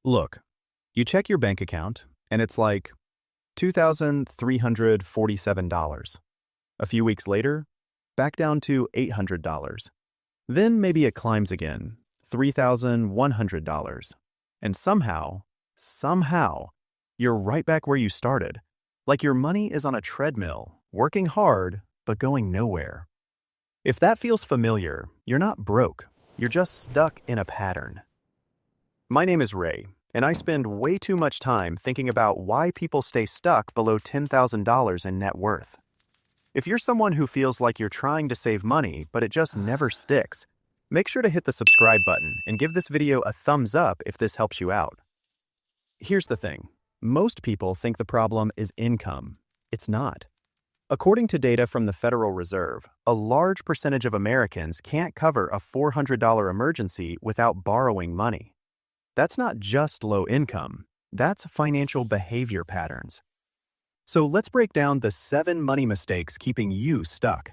Look, you check your bank account, and it's like $2,347. A few weeks later, back down to $800. Then maybe it climbs again, $3,100. And somehow, you're right back where you started. Like your money is on a treadmill, working hard, but going nowhere. If that feels familiar, you're not broke. You're just stuck in a pattern. My name is Ray, and I spend way too much time thinking about why people stay stuck below $10,000 in net worth. If you're someone who feels like you're trying to save money, but it just never sticks, make sure to hit the subscribe button and give this video a thumbs up if this helps you out. Here's the thing. Most people think the problem is income. It's not. According to data from the Federal Reserve, a large percentage of Americans can't cover a $400 emergency without borrowing money. That's not just low income, that's financial behavior patterns. So let's break down the 7 money mistakes keeping you stuck.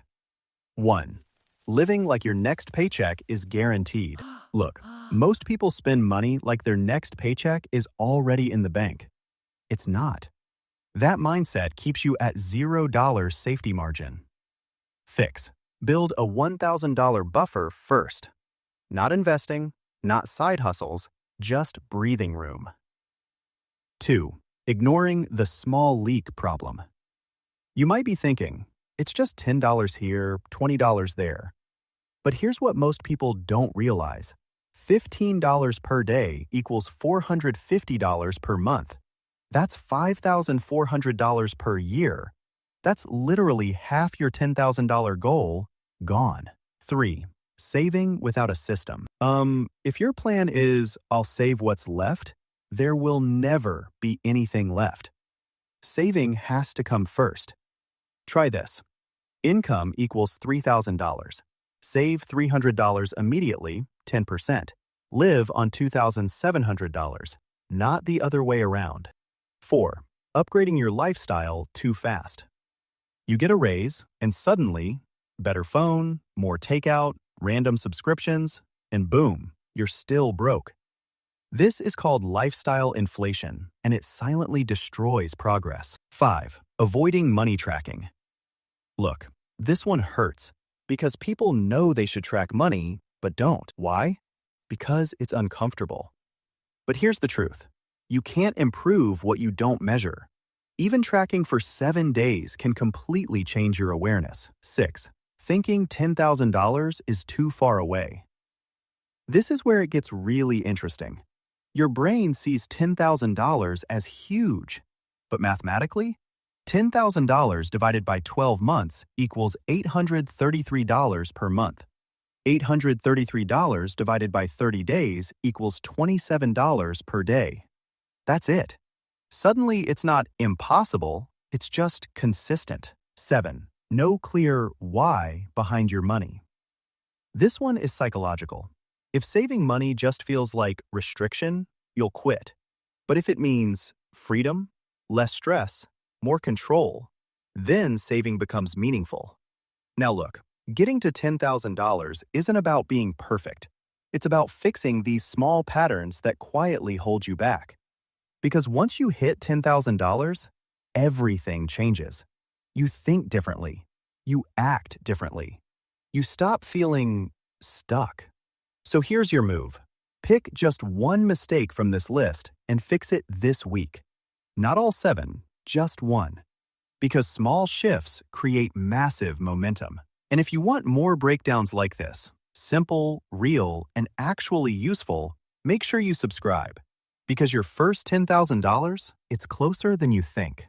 1. Living like your next paycheck is guaranteed. Look, most people spend money like their next paycheck is already in the bank. It's not. That mindset keeps you at $0 safety margin. Fix. Build a $1,000 buffer first. Not investing, not side hustles, just breathing room. 2. Ignoring the small leak problem. You might be thinking, it's just $10 here, $20 there. But here's what most people don't realize. $15 per day equals $450 per month. That's $5,400 per year. That's literally half your $10,000 goal gone. 3. Saving without a system. If your plan is, I'll save what's left, there will never be anything left. Saving has to come first. Try this. Income equals $3,000. Save $300 immediately, 10%. Live on $2,700, not the other way around. 4. Upgrading your lifestyle too fast. You get a raise, and suddenly, better phone, more takeout, random subscriptions, and boom, you're still broke. This is called lifestyle inflation, and it silently destroys progress. 5. Avoiding money tracking. Look, this one hurts because people know they should track money, but don't. Why? Because it's uncomfortable. But here's the truth. You can't improve what you don't measure. Even tracking for 7 days can completely change your awareness. 6. Thinking $10,000 is too far away. This is where it gets really interesting. Your brain sees $10,000 as huge, but mathematically, $10,000 divided by 12 months equals $833 per month. $833 divided by 30 days equals $27 per day. That's it. Suddenly, it's not impossible, it's just consistent. 7. No clear why behind your money. This one is psychological. If saving money just feels like restriction, you'll quit. But if it means freedom, less stress, more control, then saving becomes meaningful. Now look, getting to $10,000 isn't about being perfect. It's about fixing these small patterns that quietly hold you back. Because once you hit $10,000, everything changes. You think differently. You act differently. You stop feeling stuck. So here's your move. Pick just one mistake from this list and fix it this week. Not all 7, just one. Because small shifts create massive momentum. And if you want more breakdowns like this, simple, real, and actually useful, make sure you subscribe. Because your first $10,000, it's closer than you think.